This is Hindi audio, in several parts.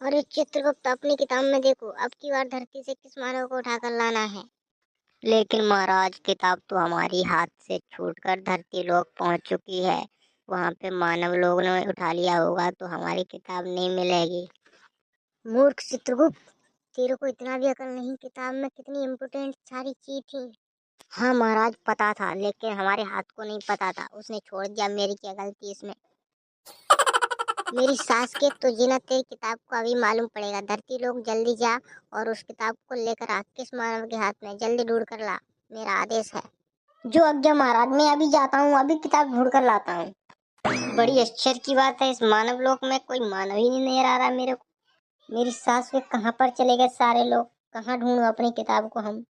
अरे चित्रगुप्त, अपनी किताब में देखो, अब की बार धरती से किस मानव को उठाकर लाना है। लेकिन महाराज, किताब तो हमारी हाथ से छूटकर धरती लोक पहुंच चुकी है। वहां पे मानव लोगों ने उठा लिया होगा तो हमारी किताब नहीं मिलेगी। मूर्ख चित्रगुप्त, तेरे को इतना भी अकल नहीं, किताब में कितनी इम्पोर्टेंट सारी चीज थी। हाँ महाराज, पता था, लेकिन हमारे हाथ को नहीं पता था, उसने छोड़ दिया। मेरी क्या गलती इसमें? मेरी सास के तुझे ना तेरी किताब को अभी मालूम पड़ेगा। धरती लोग जल्दी जा और उस किताब को लेकर आ। किस मानव के हाथ में? जल्दी ढूंढ कर ला, मेरा आदेश है। जो आज्ञा महाराज, मैं अभी जाता हूँ, अभी किताब ढूंढ कर लाता हूँ। बड़ी आश्चर्य की बात है, इस मानव लोक में कोई मानव ही नहीं नजर आ रहा मेरे को। मेरी सास के कहाँ पर चले गए सारे लोग? कहाँ ढूंढूं अपनी किताब को हम?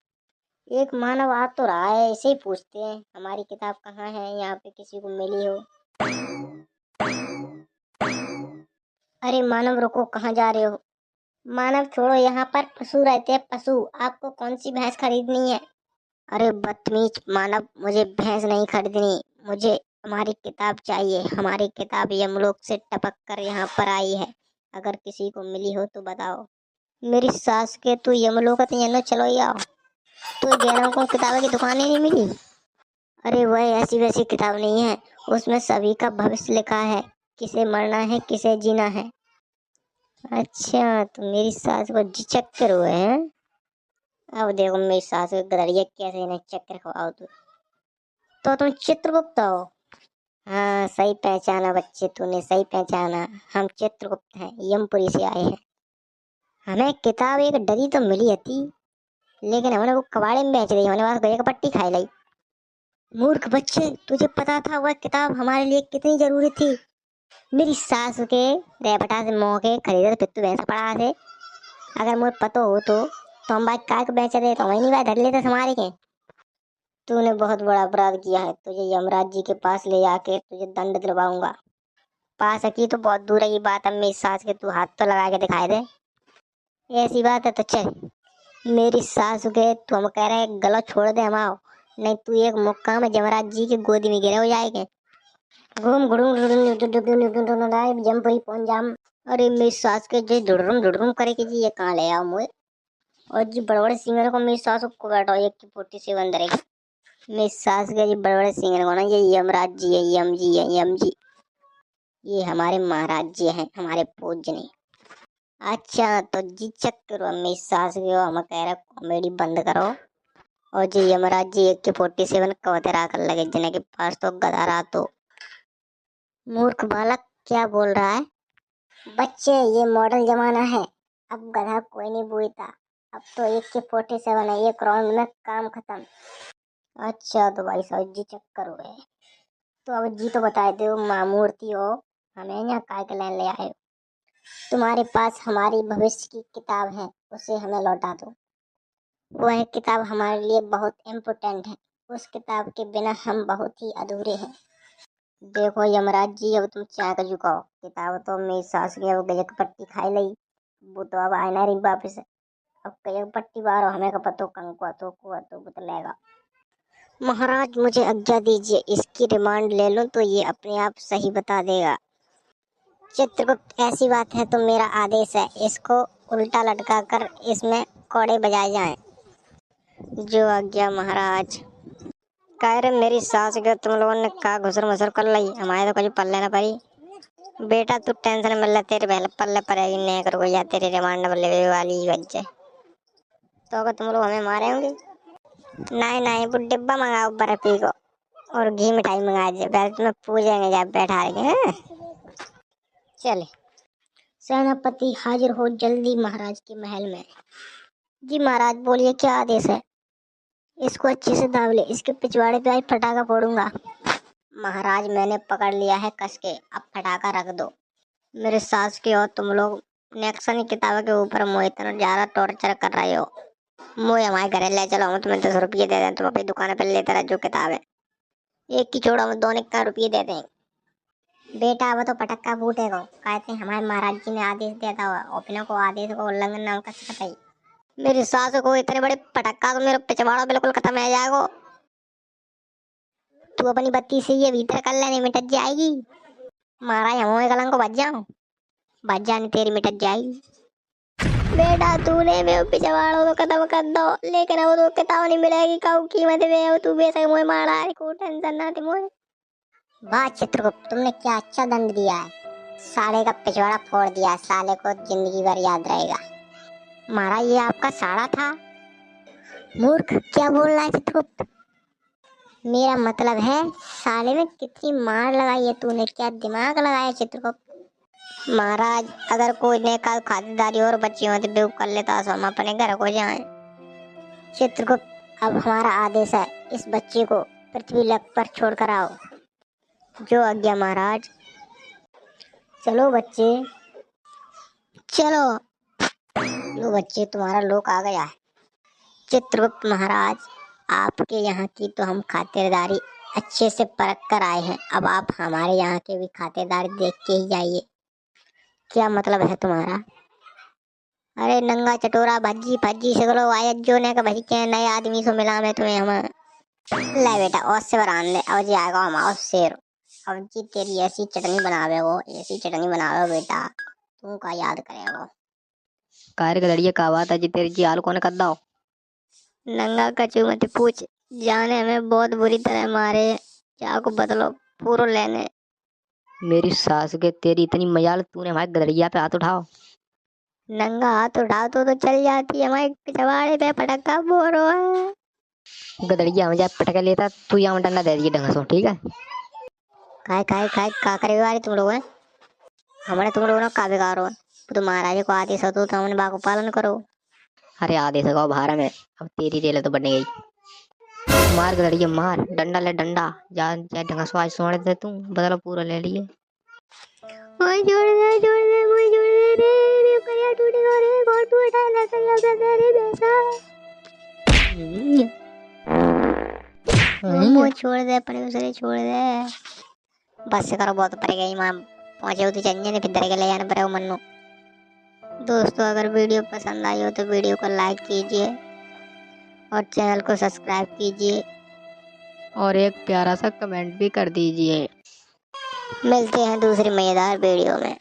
एक मानव आ तो रहा है, ऐसे ही पूछते हैं हमारी किताब कहाँ है, यहाँ पे किसी को मिली हो। अरे मानव रुको, कहाँ जा रहे हो? मानव छोड़ो, यहाँ पर पशु रहते हैं, पशु। आपको कौन सी भैंस खरीदनी है? अरे बदतमीज मानव, मुझे भैंस नहीं खरीदनी, मुझे हमारी किताब चाहिए। हमारी किताब यमलोक से टपक कर यहाँ पर आई है। अगर किसी को मिली हो तो बताओ। मेरी सास के तू यमलोक चलो आओ। तो जैनों को किताबों की दुकान ही नहीं मिली? अरे वह ऐसी वैसी किताब नहीं है, उसमें सभी का भविष्य लिखा है, किसे मरना है किसे जीना है। अच्छा, तो मेरी सास को जी चक्कर हुए हैं। अब देखो मेरी सास को गदरिया कैसे इन्हें चक्कर खवाओ। तो तुम चित्रगुप्त हो? हाँ सही पहचाना बच्चे, तूने सही पहचाना। हम चित्रगुप्त हैं, यमपुरी से आए हैं। हमें किताब एक डरी तो मिली थी, लेकिन हमने वो कबाड़े में बेच दी, हमने वहां गए का पट्टी खाई लाई। मूर्ख बच्चे, तुझे पता था वह किताब हमारे लिए कितनी जरूरी थी? मेरी सास के रेपटा से मौके खरीदे तो फिर तू वैसा पड़ा थे। अगर मुझे पता हो तो हम बाइक काय को बेच दे, तो वही नहीं बात धर लेते हमारे के। तूने बहुत बड़ा अपराध किया है, तुझे यमराज जी के पास ले जाके तुझे दंड दिलवाऊंगा। पा सकी तो बहुत दूर की बात, अब मेरी सास के तू हाथ तो लगा के दिखाई दे। ऐसी बात है तो चल। मेरी सास के तू हम कह रहे गला छोड़ दे, हम आओ, नहीं तू एक मुक्का में यमराज जी की गोदी में गिरे हो जाएंगे। घूम घुड़ूम जमपुरी पहुंच जाम। अरे मेरी सास के जो ढुड़रुम करे कि जी ये कहाँ ले आओ मुझे। और जी बड़े बड़े सिंगर को मेरी सास को बैठो एक की पोटी से अंदर है। मेरी सास के जी बड़े बड़े सिंगर को ना, ये यमराज जी है, यम जी है, यम जी। ये हमारे महाराज जी हैं, हमारे पूज्य नहीं। अच्छा तो जी चेक करो मेरी सास के, हम कह रहे कॉमेडी बंद करो। और जी यमराज जी एक के 47 कवतरा कर लगे जिन्हें के पास तो गधा रहा तो। मूर्ख बालक, क्या बोल रहा है? बच्चे, ये मॉडल जमाना है, अब गधा कोई नहीं बूझता। अब तो एक के 47 है, एक राउंड में काम खत्म। अच्छा तो भाई साहब जी चक्कर हुए। तो अब जी तो बताए दो, माँ मूर्ति हो, हमें यहाँ काय के लाइन ले आए हो? तुम्हारे पास हमारी भविष्य की किताब है, उसे हमें लौटा दो। वह किताब हमारे लिए बहुत इम्पोर्टेंट है, उस किताब के बिना हम बहुत ही अधूरे हैं। देखो यमराज जी, अब तुम चाय का झुकाओ, किताब तो मेरी सास की अब गजक पट्टी खाई ली, वो तो अब आना नहीं वापिस। अब गजक पट्टी बारो हमें का पतो कंकुआ तो कुआ तो बतलेगा। महाराज मुझे आज्ञा दीजिए, इसकी रिमांड ले लो तो ये अपने आप सही बता देगा। चित्रगुप्त, ऐसी बात है तो मेरा आदेश है, इसको उल्टा लटका कर इसमें कौड़े बजाए जाएं। जो आज्ञा महाराज। कह रहे मेरी सास के तुम लोगों ने का घुसर मुसर कर ली, हमारे तो कुछ पल्ले न पड़ी। बेटा तू टेंशन मत ले, तेरे पहले पल्ले पड़ेगी नहीं कर या तेरी रिमांड लेने वाली बच्चे। तो अगर तुम लोग हमें मारे होंगे? नहीं नहीं, वो डिब्बा मंगाओ बर्फी को और घी मिठाई मंगा दे, पहले तुम्हें पूजेंगे जब बैठा रहे। चले। सेनापति हाजिर हो जल्दी महाराज के महल में। जी महाराज बोलिए, क्या आदेश है? इसको अच्छे से दाब ले, इसके पिछवाड़े पे आज फटाका फोड़ूंगा। महाराज मैंने पकड़ लिया है कस के, अब फटाका रख दो। मेरे सास की और तुम लोग नेक्सन किताब के ऊपर मुझे इतना ज्यादा टॉर्चर कर रहे हो। मुझे हमारे घर ले चलो, हम तुम्हें 10 रुपये दे दें, तुम अपनी दुकान पे लेते रहो जो किताब है। एक की छोड़ो, हम दोनों का रुपये दे दें। बेटा अब तो पटक्का फूटेगा, कहते हमारे महाराज जी ने आदेश दिया था, अपने को आदेश को उल्लंघन ना कर सकते। मेरी सास को इतने बड़े पटक्का तो मेरा पिछवाड़ा बिल्कुल खत्म हो जाएगा। तू अपनी बत्ती से ये भीतर कर ले, नहीं मिट जाएगी। महाराज हम कलंग को बच जाओ, बच जाने तेरी मिट जाएगी। बेटा तूने मैं पिछवाड़ो तो खत्म कर दो, लेकिन अब तो किताब नहीं मिलेगी काऊ कीमत में। अब तू बेशक मुझे मारा है, कोई टेंशन ना थी मुझे। वाह चित्रगुप्त, तुमने क्या अच्छा दंड दिया है। साले का पिछवाड़ा फोड़ दिया, साले को जिंदगी भर याद रहेगा। महाराज ये आपका साड़ा था। मूर्ख, क्या बोल रहा है चित्रगुप्त? मेरा मतलब है साले में कितनी मार लगाई है तूने, क्या दिमाग लगाया चित्रगुप्त? महाराज अगर कोई ने कल खातिरदारी और बच्ची होती बेवकूफ कर लेता तो हम अपने घर को जाएं। चित्रगुप्त अब हमारा आदेश है, इस बच्चे को पृथ्वी लोक पर छोड़कर आओ। जो आज्ञा महाराज। चलो बच्चे चलो। लो बच्चे, तुम्हारा लोक आ गया है। चित्रगुप्त महाराज, आपके यहाँ की तो हम खातिरदारी अच्छे से परख कर आए हैं, अब आप हमारे यहाँ के भी खातिरदारी देख के ही जाइए। क्या मतलब है तुम्हारा? अरे नंगा चटोरा भज्जी भज्जी सगलो आयत जो ने का भजी के नए आदमी से मिला मैं तुम्हें। हम ले बेटा और से बरान ले, अब जी आएगा हमारा शेर। अब जी तेरी ऐसी चटनी बनावे वो, ऐसी चटनी बनावे बेटा, तू का याद करेगा। कार गदड़िया का बात है जी, तेरी जी हाल कौन कर दो। नंगा कचू मत पूछ, जाने हमें बहुत बुरी तरह मारे, चाकू बदलो पूरा लेने। मेरी सास के तेरी इतनी मजाल, तूने हमारे गदड़िया पे हाथ उठाओ। नंगा हाथ उठाओ तो चल जाती है, हमारे पिछवाड़े पे पटका बोरो है। गदड़िया हम जाए पटके लेता, तू यहाँ डंडा दे दिए ढंग से, ठीक है। खाए खाए खाए का करे वाली तुम लोग हैं, हमारे तुम लोग ना का बेकार हो। तो महाराज को आदेश हो तो हमने बाको पालन करो। अरे आधे सगाओ बाहर में, अब तेरी रेल तो बन गई। मार गदड़िया मार, डंडा ले डंडा, जा जा ढंग से आज सोने दे, तू बदला पूरा ले लिए। ओए छोड़ दे मुझे, छोड़ दे रे, मेरे करिया टूटेगा रे, कौन तू उठा ले करिया कर रे बेटा। मुझे छोड़ दे, पर उसे छोड़ दे। बस करो, बहुत पड़ गई मां, पहुंचे तो चंजे ने फिर दर के ले जाने पर मन्नू। दोस्तों अगर वीडियो पसंद आई हो तो वीडियो को लाइक कीजिए और चैनल को सब्सक्राइब कीजिए और एक प्यारा सा कमेंट भी कर दीजिए। मिलते हैं दूसरी मजेदार वीडियो में।